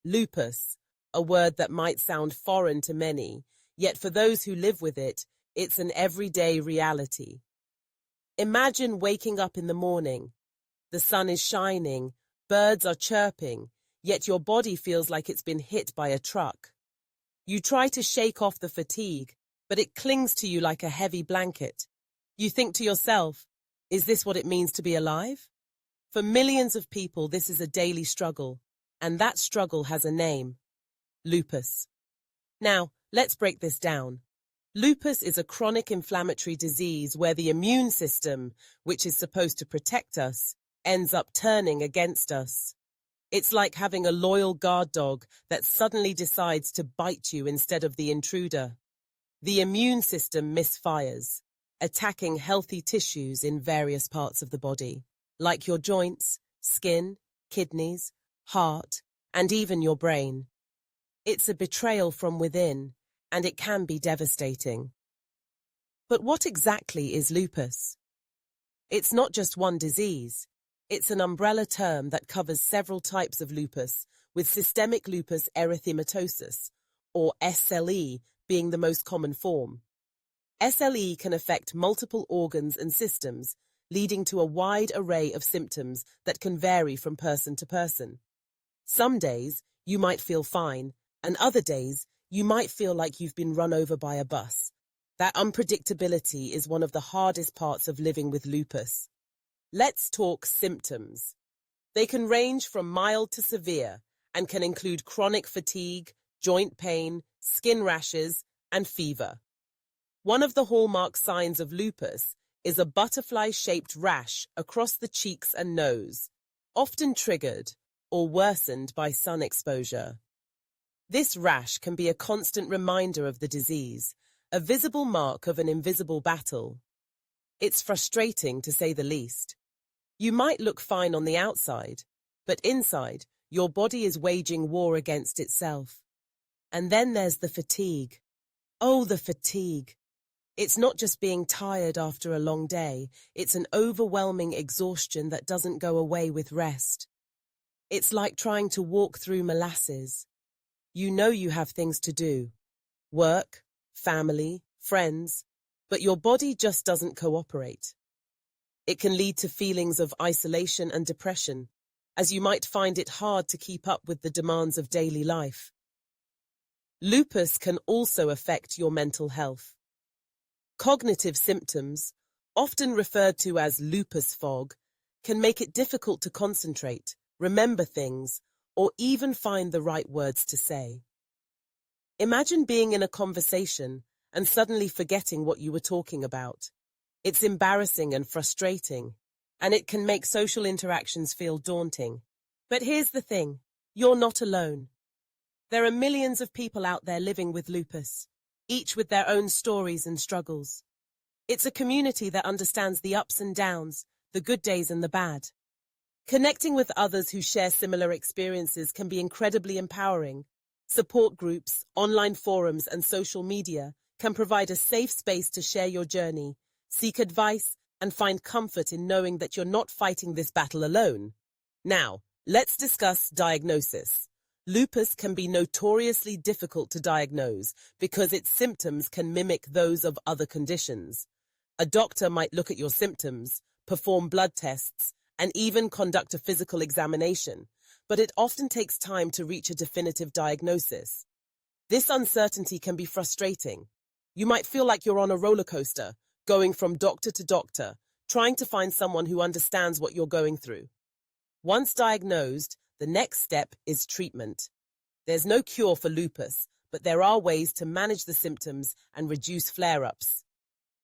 Lupus, a word that might sound foreign to many, yet for those who live with it, it's an everyday reality. Imagine waking up in the morning. The sun is shining, birds are chirping, yet your body feels like it's been hit by a truck. You try to shake off the fatigue, but it clings to you like a heavy blanket. You think to yourself, is this what it means to be alive? For millions of people, this is a daily struggle, and that struggle has a name: lupus. Now, let's break this down. Lupus is a chronic inflammatory disease where the immune system, which is supposed to protect us, ends up turning against us. It's like having a loyal guard dog that suddenly decides to bite you instead of the intruder. The immune system misfires, attacking healthy tissues in various parts of the body, like your joints, skin, kidneys, heart, and even your brain. It's a betrayal from within, and it can be devastating. But what exactly is lupus? It's not just one disease. It's an umbrella term that covers several types of lupus, with systemic lupus erythematosus, or SLE, being the most common form. SLE can affect multiple organs and systems, leading to a wide array of symptoms that can vary from person to person. Some days, you might feel fine, and other days, you might feel like you've been run over by a bus. That unpredictability is one of the hardest parts of living with lupus. Let's talk symptoms. They can range from mild to severe and can include chronic fatigue, joint pain, skin rashes, and fever. One of the hallmark signs of lupus is a butterfly-shaped rash across the cheeks and nose, often triggered or worsened by sun exposure. This rash can be a constant reminder of the disease, a visible mark of an invisible battle. It's frustrating, to say the least. You might look fine on the outside, but inside, your body is waging war against itself. And then there's the fatigue. Oh, the fatigue. It's not just being tired after a long day, it's an overwhelming exhaustion that doesn't go away with rest. It's like trying to walk through molasses. You know you have things to do: work, family, friends, but your body just doesn't cooperate. It can lead to feelings of isolation and depression, as you might find it hard to keep up with the demands of daily life. Lupus can also affect your mental health. Cognitive symptoms, often referred to as lupus fog, can make it difficult to concentrate, remember things, or even find the right words to say. Imagine being in a conversation and suddenly forgetting what you were talking about. It's embarrassing and frustrating, and it can make social interactions feel daunting. But here's the thing, you're not alone. There are millions of people out there living with lupus, each with their own stories and struggles. It's a community that understands the ups and downs, the good days and the bad. Connecting with others who share similar experiences can be incredibly empowering. Support groups, online forums, and social media can provide a safe space to share your journey, seek advice, and find comfort in knowing that you're not fighting this battle alone. Now, let's discuss diagnosis. Lupus can be notoriously difficult to diagnose because its symptoms can mimic those of other conditions. A doctor might look at your symptoms, perform blood tests, and even conduct a physical examination, but it often takes time to reach a definitive diagnosis. This uncertainty can be frustrating. You might feel like you're on a roller coaster, going from doctor to doctor, trying to find someone who understands what you're going through. Once diagnosed, the next step is treatment. There's no cure for lupus, but there are ways to manage the symptoms and reduce flare-ups.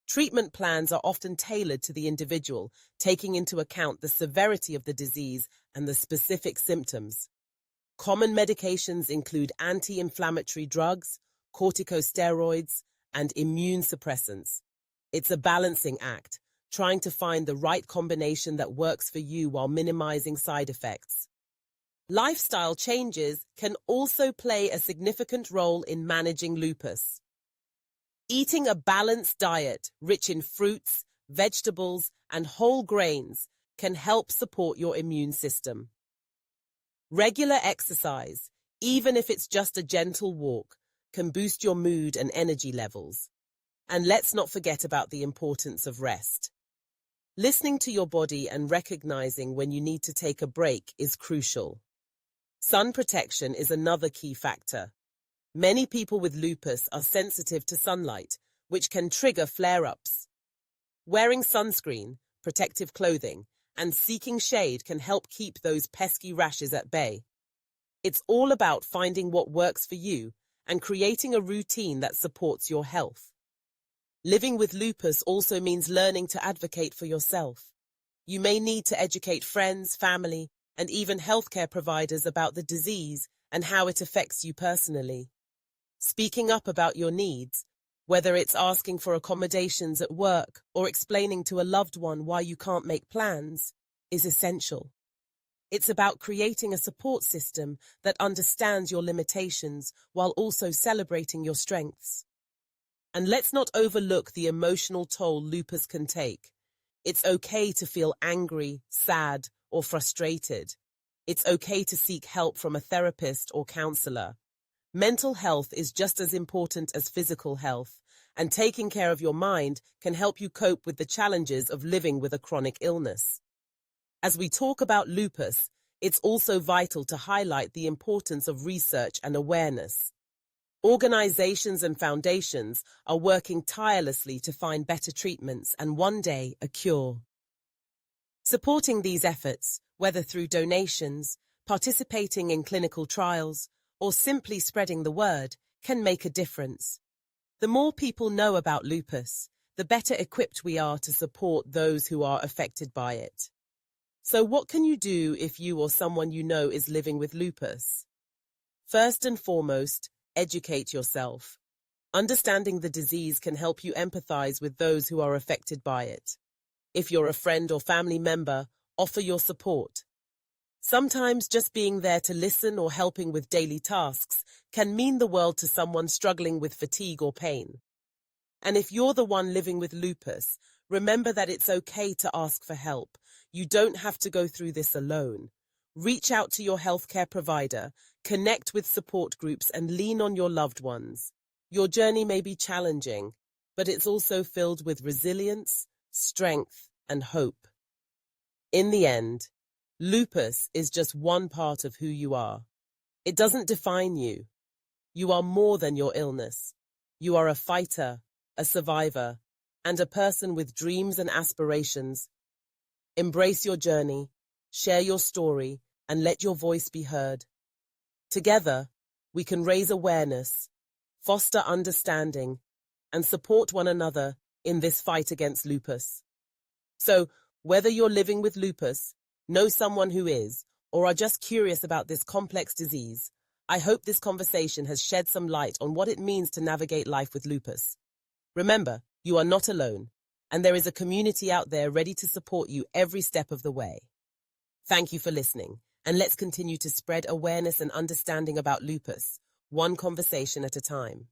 Treatment plans are often tailored to the individual, taking into account the severity of the disease and the specific symptoms. Common medications include anti-inflammatory drugs, corticosteroids, and immune suppressants. It's a balancing act, trying to find the right combination that works for you while minimizing side effects. Lifestyle changes can also play a significant role in managing lupus. Eating a balanced diet rich in fruits, vegetables, and whole grains can help support your immune system. Regular exercise, even if it's just a gentle walk, can boost your mood and energy levels. And let's not forget about the importance of rest. Listening to your body and recognizing when you need to take a break is crucial. Sun protection is another key factor. Many people with lupus are sensitive to sunlight, which can trigger flare-ups. Wearing sunscreen, protective clothing, and seeking shade can help keep those pesky rashes at bay. It's all about finding what works for you and creating a routine that supports your health. Living with lupus also means learning to advocate for yourself. You may need to educate friends, family, and even healthcare providers about the disease and how it affects you personally. Speaking up about your needs, whether it's asking for accommodations at work or explaining to a loved one why you can't make plans, is essential. It's about creating a support system that understands your limitations while also celebrating your strengths. And let's not overlook the emotional toll lupus can take. It's okay to feel angry, sad, or frustrated. It's okay to seek help from a therapist or counselor. Mental health is just as important as physical health, and taking care of your mind can help you cope with the challenges of living with a chronic illness. As we talk about lupus, it's also vital to highlight the importance of research and awareness. Organizations and foundations are working tirelessly to find better treatments and one day a cure. Supporting these efforts, whether through donations, participating in clinical trials, or simply spreading the word, can make a difference. The more people know about lupus, the better equipped we are to support those who are affected by it. So what can you do if you or someone you know is living with lupus? First and foremost, educate yourself. Understanding the disease can help you empathize with those who are affected by it. If you're a friend or family member, offer your support. Sometimes just being there to listen or helping with daily tasks can mean the world to someone struggling with fatigue or pain. And if you're the one living with lupus, remember that it's okay to ask for help. You don't have to go through this alone. Reach out to your healthcare provider, connect with support groups, and lean on your loved ones. Your journey may be challenging, but it's also filled with resilience, strength, and hope. In the end, lupus is just one part of who you are. It doesn't define you. You are more than your illness. You are a fighter, a survivor, and a person with dreams and aspirations. Embrace your journey, share your story, and let your voice be heard. Together, we can raise awareness, foster understanding, and support one another in this fight against lupus. So, whether you're living with lupus, know someone who is, or are just curious about this complex disease, I hope this conversation has shed some light on what it means to navigate life with lupus. Remember, you are not alone, and there is a community out there ready to support you every step of the way. Thank you for listening, and let's continue to spread awareness and understanding about lupus, one conversation at a time.